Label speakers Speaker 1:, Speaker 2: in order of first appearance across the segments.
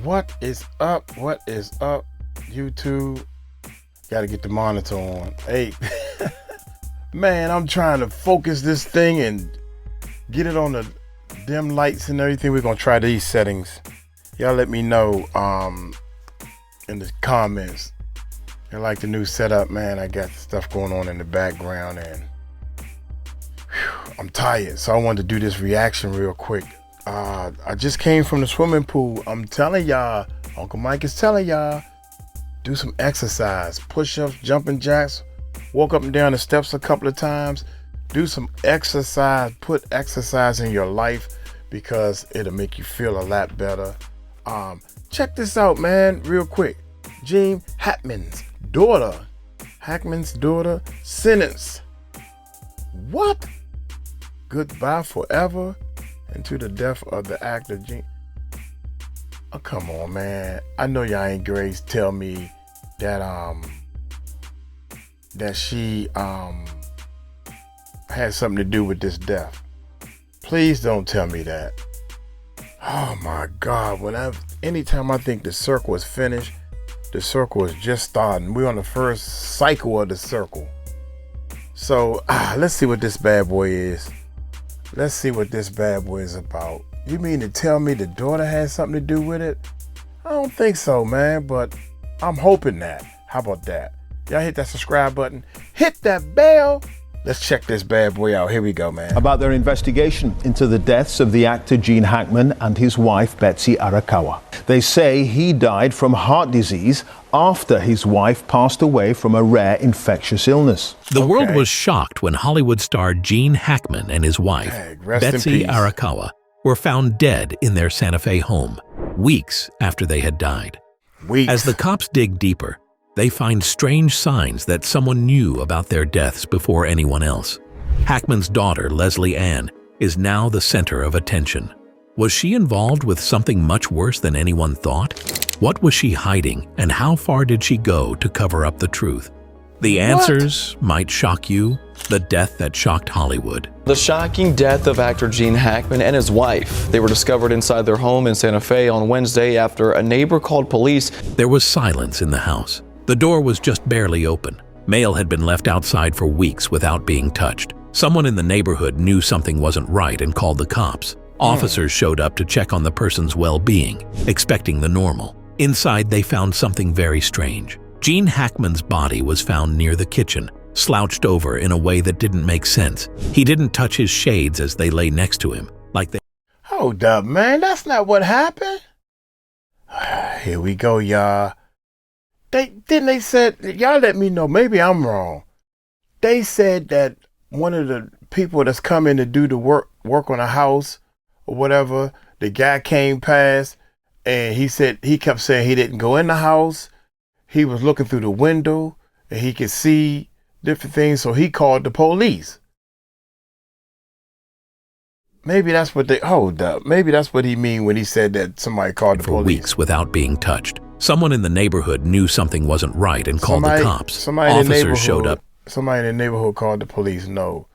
Speaker 1: What is up? What is up, YouTube? Gotta get the monitor on. Hey, man, I'm trying to focus this thing and get it on the dim lights and everything. We're gonna try these settings. Y'all let me know in the comments. You like the new setup, man. I got stuff going on in the background and I'm tired, so I wanted to do this reaction real quick. I just came from the swimming pool. I'm telling y'all, Uncle Mike is telling y'all, do some exercise, push-ups, jumping jacks, walk up and down the steps a couple of times, do some exercise, put exercise in your life because it'll make you feel a lot better. Check this out, man, real quick. Gene Hackman's daughter, sentenced. What? Goodbye forever and to the death of the actor Gene. Oh, come on, man. I know y'all ain't Grace tell me that that she had something to do with this death. Please don't tell me that. Oh my God, anytime I think the circle is finished, the circle is just starting. We're on the first cycle of the circle. So let's see what this bad boy is. Let's see what this bad boy is about. You mean to tell me the daughter has something to do with it? I don't think so, man, but I'm hoping that. How about that? Y'all hit that subscribe button. Hit that bell. Let's check this bad boy out. Here we go, man.
Speaker 2: About their investigation into the deaths of the actor Gene Hackman and his wife Betsy Arakawa. They say he died from heart disease after his wife passed away from a rare infectious illness.
Speaker 3: The world was shocked when Hollywood star Gene Hackman and his wife, Betsy Arakawa, were found dead in their Santa Fe home, weeks after they had died. As the cops dig deeper, they find strange signs that someone knew about their deaths before anyone else. Hackman's daughter, Leslie Ann, is now the center of attention. Was she involved with something much worse than anyone thought? What was she hiding, and how far did she go to cover up the truth? The answers might shock you, the death that shocked Hollywood.
Speaker 4: The shocking death of actor Gene Hackman and his wife. They were discovered inside their home in Santa Fe on Wednesday after a neighbor called police.
Speaker 3: There was silence in the house. The door was just barely open. Mail had been left outside for weeks without being touched. Someone in the neighborhood knew something wasn't right and called the cops. Officers showed up to check on the person's well-being, expecting the normal. Inside, they found something very strange. Gene Hackman's body was found near the kitchen, slouched over in a way that didn't make sense. He didn't touch his shades as they lay next to him, like they—
Speaker 1: Hold up, man. That's not what happened. Here we go, y'all. They said, y'all let me know, maybe I'm wrong. They said that one of the people that's coming to do the work on a house or whatever, the guy came past and he kept saying he didn't go in the house. He was looking through the window and he could see different things, so he called the police. Maybe that's what hold up. Maybe that's what he mean when he said that somebody called the police.
Speaker 3: For weeks without being touched. Someone in the neighborhood knew something wasn't right and called the cops. Officers showed up.
Speaker 1: Somebody in the neighborhood called the police. No,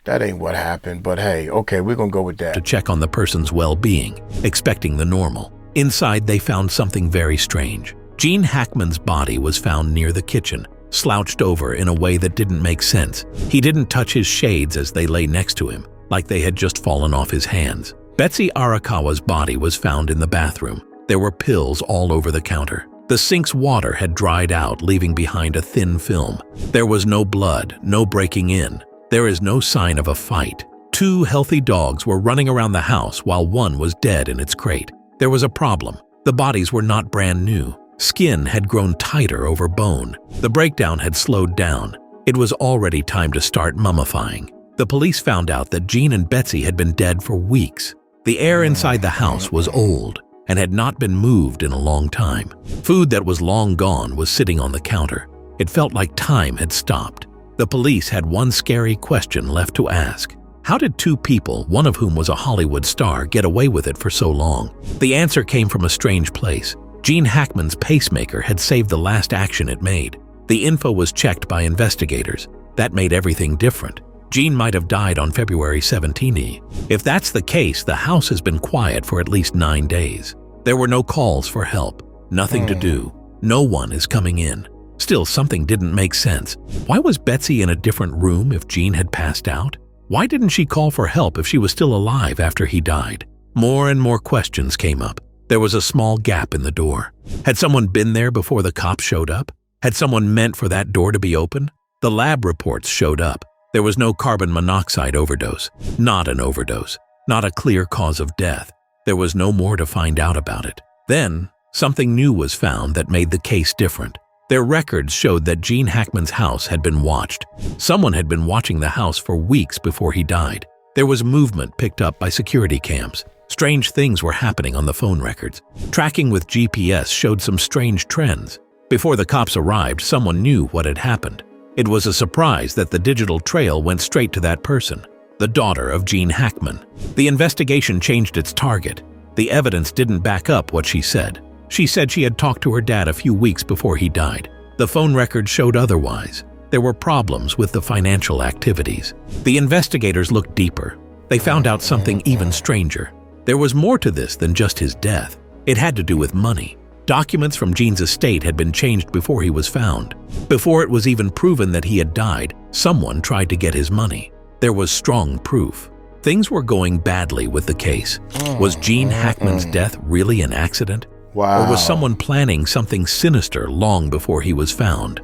Speaker 1: that ain't what happened. But hey, okay, we're gonna go with that.
Speaker 3: To check on the person's well-being, expecting the normal. Inside, they found something very strange. Gene Hackman's body was found near the kitchen, slouched over in a way that didn't make sense. He didn't touch his shades as they lay next to him, like they had just fallen off his hands. Betsy Arakawa's body was found in the bathroom. There were pills all over the counter. The sink's water had dried out, leaving behind a thin film. There was no blood, no breaking in. There is no sign of a fight. 2 healthy dogs were running around the house while one was dead in its crate. There was a problem. The bodies were not brand new. Skin had grown tighter over bone. The breakdown had slowed down. It was already time to start mummifying. The police found out that Gene and Betsy had been dead for weeks. The air inside the house was old and had not been moved in a long time. Food that was long gone was sitting on the counter. It felt like time had stopped. The police had one scary question left to ask. How did 2 people, one of whom was a Hollywood star, get away with it for so long? The answer came from a strange place. Gene Hackman's pacemaker had saved the last action it made. The info was checked by investigators. That made everything different. Gene might have died on February 17. If that's the case, the house has been quiet for at least 9 days. There were no calls for help, nothing to do, no one is coming in. Still, something didn't make sense. Why was Betsy in a different room if Jean had passed out? Why didn't she call for help if she was still alive after he died? More and more questions came up. There was a small gap in the door. Had someone been there before the cops showed up? Had someone meant for that door to be open? The lab reports showed up. There was no carbon monoxide overdose. Not an overdose. Not a clear cause of death. There was no more to find out about it. Then, something new was found that made the case different. Their records showed that Gene Hackman's house had been watched. Someone had been watching the house for weeks before he died. There was movement picked up by security cams. Strange things were happening on the phone records. Tracking with GPS showed some strange trends. Before the cops arrived, someone knew what had happened. It was a surprise that the digital trail went straight to that person, the daughter of Gene Hackman. The investigation changed its target. The evidence didn't back up what she said. She said she had talked to her dad a few weeks before he died. The phone record showed otherwise. There were problems with the financial activities. The investigators looked deeper. They found out something even stranger. There was more to this than just his death. It had to do with money. Documents from Gene's estate had been changed before he was found. Before it was even proven that he had died, someone tried to get his money. There was strong proof. Things were going badly with the case. Was Gene Hackman's death really an accident?
Speaker 1: Wow.
Speaker 3: Or was someone planning something sinister long before he was found?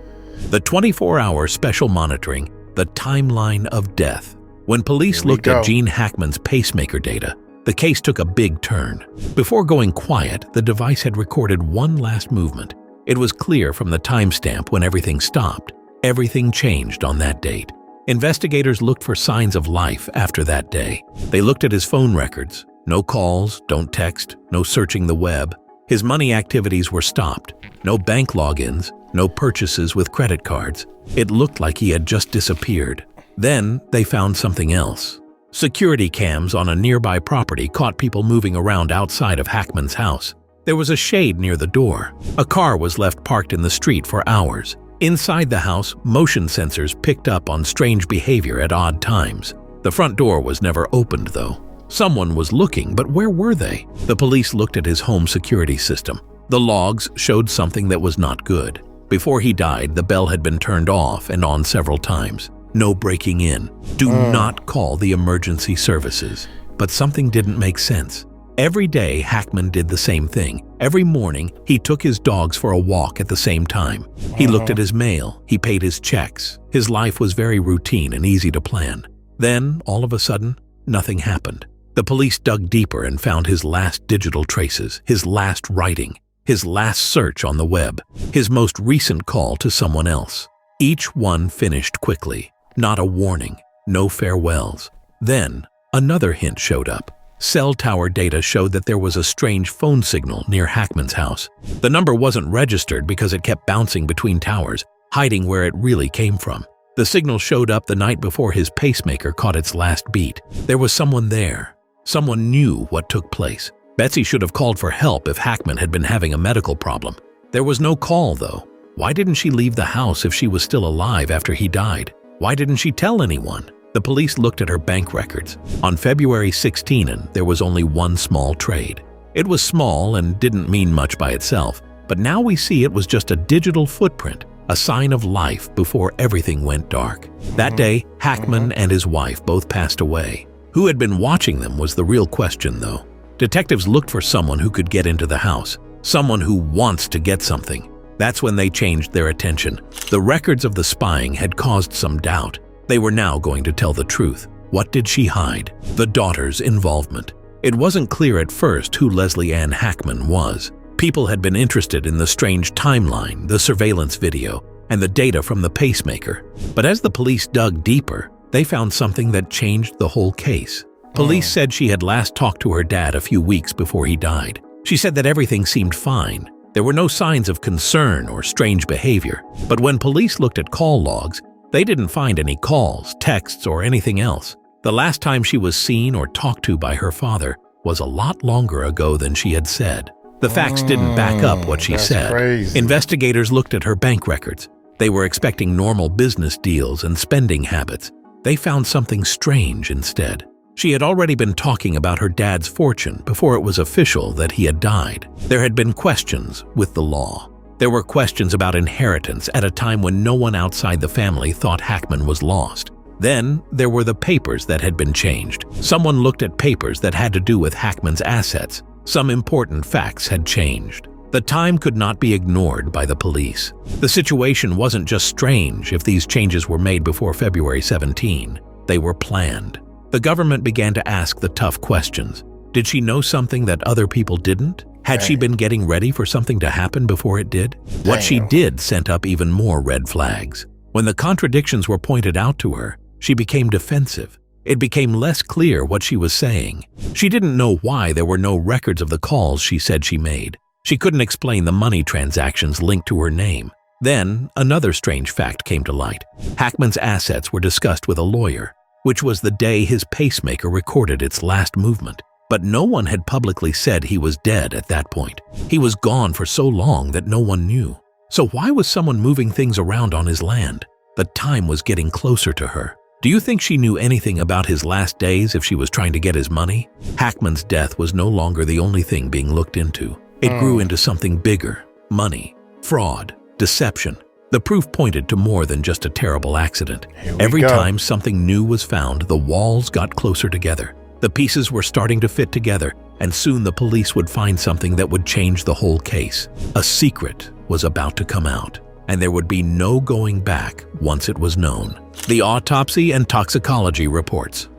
Speaker 3: The 24-hour special monitoring, the timeline of death. When police looked at Gene Hackman's pacemaker data, the case took a big turn. Before going quiet, the device had recorded one last movement. It was clear from the timestamp when everything stopped. Everything changed on that date. Investigators looked for signs of life after that day. They looked at his phone records. No calls, don't text, no searching the web. His money activities were stopped. No bank logins, no purchases with credit cards. It looked like he had just disappeared. Then they found something else. Security cams on a nearby property caught people moving around outside of Hackman's house. There was a shade near the door. A car was left parked in the street for hours. Inside the house, motion sensors picked up on strange behavior at odd times. The front door was never opened, though. Someone was looking, but where were they? The police looked at his home security system. The logs showed something that was not good. Before he died, the bell had been turned off and on several times. No breaking in. Do not call the emergency services. But something didn't make sense. Every day, Hackman did the same thing. Every morning, he took his dogs for a walk at the same time. He looked at his mail. He paid his checks. His life was very routine and easy to plan. Then, all of a sudden, nothing happened. The police dug deeper and found his last digital traces, his last writing, his last search on the web, his most recent call to someone else. Each one finished quickly. Not a warning, no farewells. Then, another hint showed up. Cell tower data showed that there was a strange phone signal near Hackman's house. The number wasn't registered because it kept bouncing between towers, hiding where it really came from. The signal showed up the night before his pacemaker caught its last beat. There was someone there. Someone knew what took place. Betsy should have called for help if Hackman had been having a medical problem. There was no call, though. Why didn't she leave the house if she was still alive after he died? Why didn't she tell anyone? The police looked at her bank records. On February 16, there was only one small trade. It was small and didn't mean much by itself, but now we see it was just a digital footprint, a sign of life before everything went dark. That day, Hackman and his wife both passed away. Who had been watching them was the real question, though. Detectives looked for someone who could get into the house, someone who wants to get something. That's when they changed their attention. The records of the spying had caused some doubt. They were now going to tell the truth. What did she hide? The daughter's involvement. It wasn't clear at first who Leslie Ann Hackman was. People had been interested in the strange timeline, the surveillance video, and the data from the pacemaker. But as the police dug deeper, they found something that changed the whole case. Police said she had last talked to her dad a few weeks before he died. She said that everything seemed fine. There were no signs of concern or strange behavior. But when police looked at call logs, they didn't find any calls, texts, or anything else. The last time she was seen or talked to by her father was a lot longer ago than she had said. The facts didn't back up what she said.
Speaker 1: Crazy.
Speaker 3: Investigators looked at her bank records. They were expecting normal business deals and spending habits. They found something strange instead. She had already been talking about her dad's fortune before it was official that he had died. There had been questions with the law. There were questions about inheritance at a time when no one outside the family thought Hackman was lost. Then there were the papers that had been changed. Someone looked at papers that had to do with Hackman's assets. Some important facts had changed. The time could not be ignored by the police. The situation wasn't just strange if these changes were made before February 17. They were planned. The government began to ask the tough questions. Did she know something that other people didn't? Had she been getting ready for something to happen before it did? What she did sent up even more red flags. When the contradictions were pointed out to her, she became defensive. It became less clear what she was saying. She didn't know why there were no records of the calls she said she made. She couldn't explain the money transactions linked to her name. Then, another strange fact came to light. Hackman's assets were discussed with a lawyer, which was the day his pacemaker recorded its last movement. But no one had publicly said he was dead at that point. He was gone for so long that no one knew. So why was someone moving things around on his land? The time was getting closer to her. Do you think she knew anything about his last days if she was trying to get his money? Hackman's death was no longer the only thing being looked into. It grew into something bigger: money, fraud, deception. The proof pointed to more than just a terrible accident. Every time something new was found, the walls got closer together. The pieces were starting to fit together, and soon the police would find something that would change the whole case. A secret was about to come out, and there would be no going back once it was known. The autopsy and toxicology reports.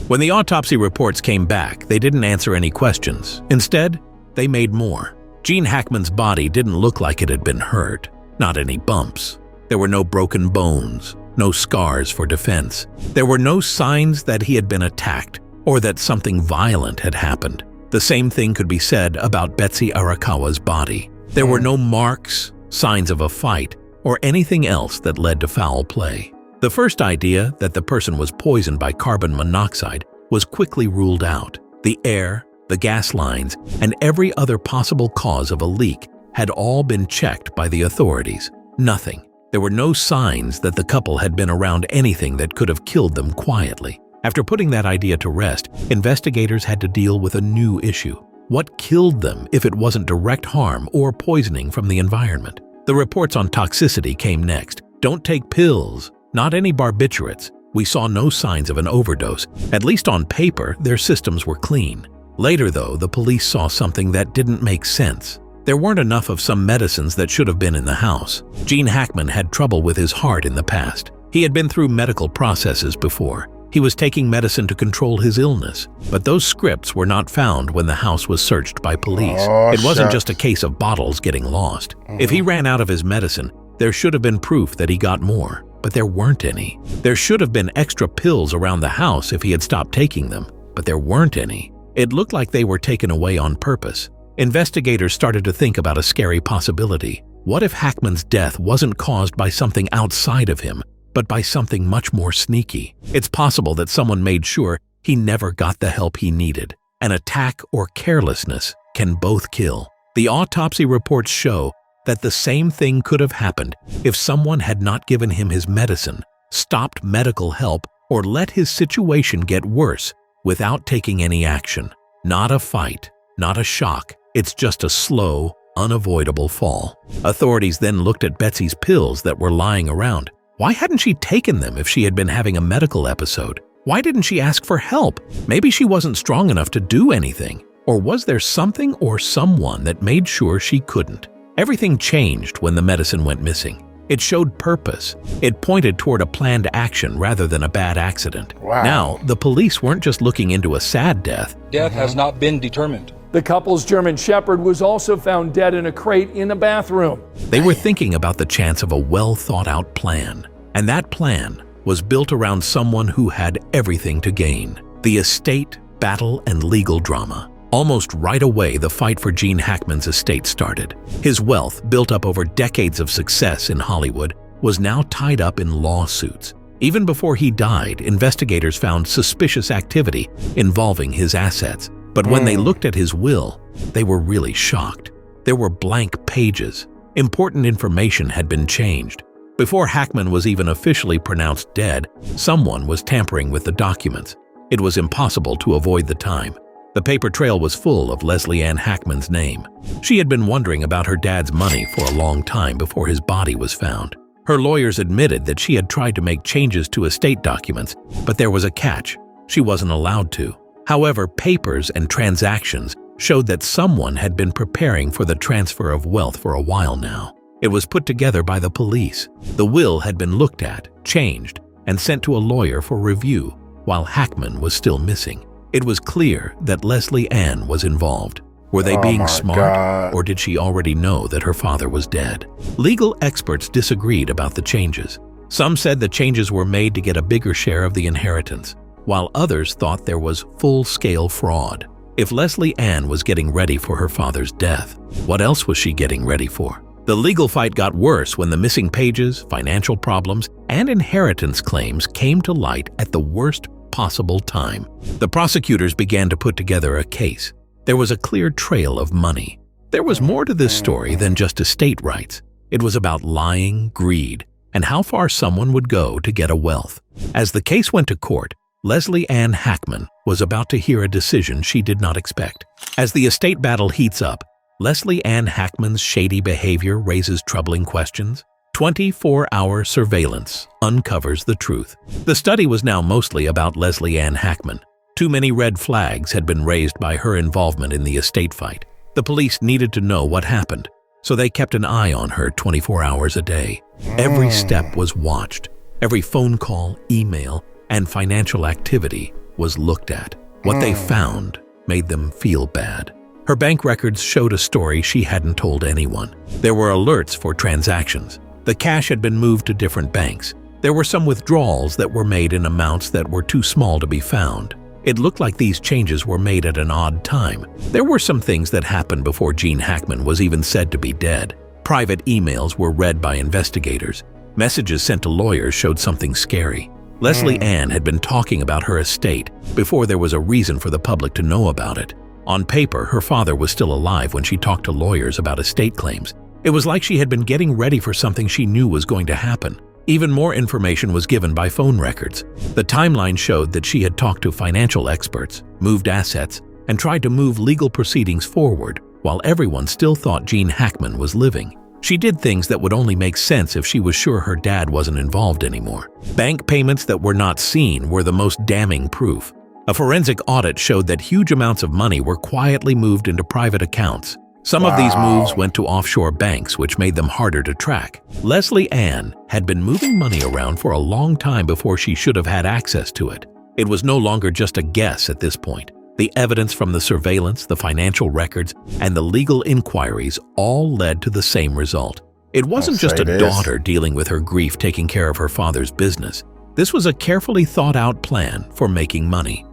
Speaker 3: When the autopsy reports came back, they didn't answer any questions. Instead, they made more. Gene Hackman's body didn't look like it had been hurt. Not any bumps. There were no broken bones, no scars for defense. There were no signs that he had been attacked or that something violent had happened. The same thing could be said about Betsy Arakawa's body. There were no marks, signs of a fight, or anything else that led to foul play. The first idea that the person was poisoned by carbon monoxide was quickly ruled out. The air, the gas lines, and every other possible cause of a leak had all been checked by the authorities. Nothing. There were no signs that the couple had been around anything that could have killed them quietly. After putting that idea to rest, investigators had to deal with a new issue. What killed them if it wasn't direct harm or poisoning from the environment? The reports on toxicity came next. Don't take pills, not any barbiturates. We saw no signs of an overdose. At least on paper, their systems were clean. Later, though, the police saw something that didn't make sense. There weren't enough of some medicines that should have been in the house. Gene Hackman had trouble with his heart in the past. He had been through medical processes before. He was taking medicine to control his illness, but those scripts were not found when the house was searched by police. It wasn't just a case of bottles getting lost. If he ran out of his medicine, there should have been proof that he got more, but there weren't any. There should have been extra pills around the house if he had stopped taking them, but there weren't any. It looked like they were taken away on purpose. Investigators started to think about a scary possibility. What if Hackman's death wasn't caused by something outside of him, but by something much more sneaky? It's possible that someone made sure he never got the help he needed. An attack or carelessness can both kill. The autopsy reports show that the same thing could have happened if someone had not given him his medicine, stopped medical help, or let his situation get worse without taking any action. Not a fight, not a shock. It's just a slow, unavoidable fall. Authorities then looked at Betsy's pills that were lying around. Why hadn't she taken them if she had been having a medical episode? Why didn't she ask for help? Maybe she wasn't strong enough to do anything. Or was there something or someone that made sure she couldn't? Everything changed when the medicine went missing. It showed purpose. It pointed toward a planned action rather than a bad accident.
Speaker 1: Wow.
Speaker 3: Now, the police weren't just looking into a sad death.
Speaker 5: Death has not been determined.
Speaker 6: The couple's German Shepherd was also found dead in a crate in a bathroom.
Speaker 3: They were thinking about the chance of a well-thought-out plan. And that plan was built around someone who had everything to gain. The estate, battle, and legal drama. Almost right away, the fight for Gene Hackman's estate started. His wealth, built up over decades of success in Hollywood, was now tied up in lawsuits. Even before he died, investigators found suspicious activity involving his assets. But when they looked at his will, they were really shocked. There were blank pages. Important information had been changed. Before Hackman was even officially pronounced dead, someone was tampering with the documents. It was impossible to avoid the time. The paper trail was full of Leslie Ann Hackman's name. She had been wondering about her dad's money for a long time before his body was found. Her lawyers admitted that she had tried to make changes to estate documents, but there was a catch. She wasn't allowed to. However, papers and transactions showed that someone had been preparing for the transfer of wealth for a while now. It was put together by the police. The will had been looked at, changed, and sent to a lawyer for review, while Hackman was still missing. It was clear that Leslie Ann was involved. Were they being smart, or did she already know that her father was dead? Legal experts disagreed about the changes. Some said the changes were made to get a bigger share of the inheritance, while others thought there was full-scale fraud. If Leslie Ann was getting ready for her father's death, what else was she getting ready for? The legal fight got worse when the missing pages, financial problems, and inheritance claims came to light at the worst possible time. The prosecutors began to put together a case. There was a clear trail of money. There was more to this story than just estate rights. It was about lying, greed, and how far someone would go to get a wealth. As the case went to court, Leslie Ann Hackman was about to hear a decision she did not expect. As the estate battle heats up, Leslie Ann Hackman's shady behavior raises troubling questions. 24-hour surveillance uncovers the truth. The study was now mostly about Leslie Ann Hackman. Too many red flags had been raised by her involvement in the estate fight. The police needed to know what happened, so they kept an eye on her 24 hours a day. Every step was watched. Every phone call, email, and financial activity was looked at. What they found made them feel bad. Her bank records showed a story she hadn't told anyone. There were alerts for transactions. The cash had been moved to different banks. There were some withdrawals that were made in amounts that were too small to be found. It looked like these changes were made at an odd time. There were some things that happened before Gene Hackman was even said to be dead. Private emails were read by investigators. Messages sent to lawyers showed something scary. Leslie Ann had been talking about her estate before there was a reason for the public to know about it. On paper, her father was still alive when she talked to lawyers about estate claims. It was like she had been getting ready for something she knew was going to happen. Even more information was given by phone records. The timeline showed that she had talked to financial experts, moved assets, and tried to move legal proceedings forward while everyone still thought Gene Hackman was living. She did things that would only make sense if she was sure her dad wasn't involved anymore. Bank payments that were not seen were the most damning proof. A forensic audit showed that huge amounts of money were quietly moved into private accounts. Some of these moves went to offshore banks, which made them harder to track. Leslie Ann had been moving money around for a long time before she should have had access to it. It was no longer just a guess at this point. The evidence from the surveillance, the financial records, and the legal inquiries all led to the same result. It wasn't just a daughter dealing with her grief taking care of her father's business. This was a carefully thought-out plan for making money.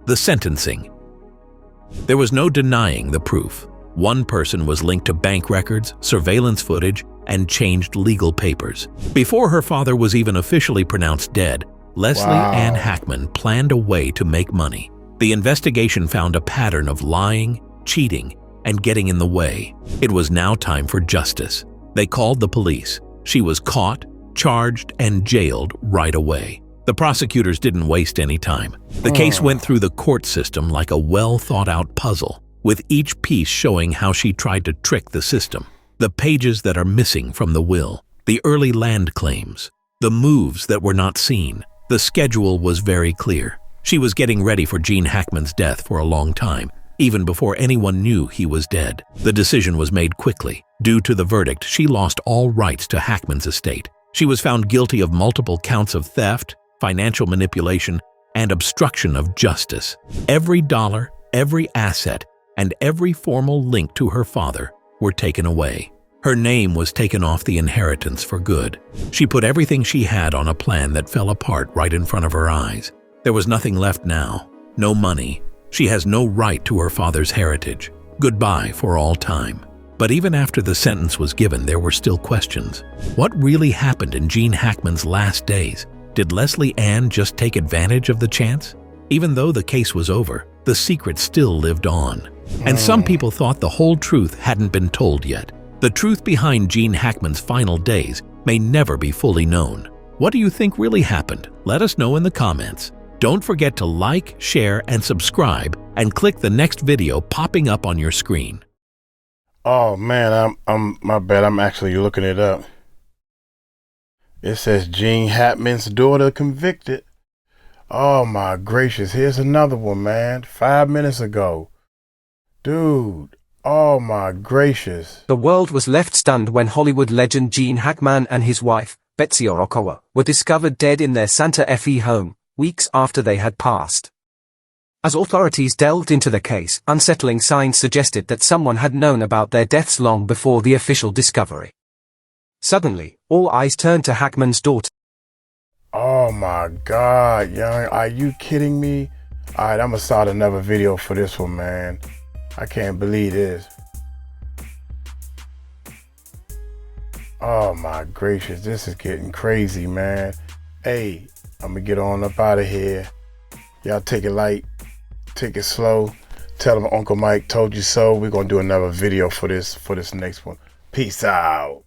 Speaker 3: The sentencing. There was no denying the proof. One person was linked to bank records, surveillance footage, and changed legal papers. Before her father was even officially pronounced dead, Leslie Ann Hackman planned a way to make money. The investigation found a pattern of lying, cheating, and getting in the way. It was now time for justice. They called the police. She was caught, charged, and jailed right away. The prosecutors didn't waste any time. The case went through the court system like a well-thought-out puzzle, with each piece showing how she tried to trick the system. The pages that are missing from the will, the early land claims, the moves that were not seen. The schedule was very clear. She was getting ready for Gene Hackman's death for a long time, even before anyone knew he was dead. The decision was made quickly. Due to the verdict, she lost all rights to Hackman's estate. She was found guilty of multiple counts of theft, financial manipulation, and obstruction of justice. Every dollar, every asset, and every formal link to her father were taken away. Her name was taken off the inheritance for good. She put everything she had on a plan that fell apart right in front of her eyes. There was nothing left now. No money. She has no right to her father's heritage. Goodbye for all time. But even after the sentence was given, there were still questions. What really happened in Gene Hackman's last days? Did Leslie Ann just take advantage of the chance? Even though the case was over, the secret still lived on. And some people thought the whole truth hadn't been told yet. The truth behind Gene Hackman's final days may never be fully known. What do you think really happened? Let us know in the comments. Don't forget to like, share, and subscribe, and click the next video popping up on your screen.
Speaker 1: Oh man, I'm my bad. I'm actually looking it up. It says Gene Hackman's daughter convicted. Oh my gracious, here's another one, man. 5 minutes ago. Dude, oh my gracious.
Speaker 7: The world was left stunned when Hollywood legend Gene Hackman and his wife, Betsy Arakawa, were discovered dead in their Santa Fe home, weeks after they had passed. As authorities delved into the case, unsettling signs suggested that someone had known about their deaths long before the official discovery. Suddenly, all eyes turned to Hackman's daughter.
Speaker 1: Oh my God, young, are you kidding me? All right, I'm gonna start another video for this one, man. I can't believe this. Oh my gracious, this is getting crazy, man. Hey, I'm gonna get on up out of here. Y'all take it light, take it slow. Tell them Uncle Mike told you so. We're gonna do another video for this next one. Peace out.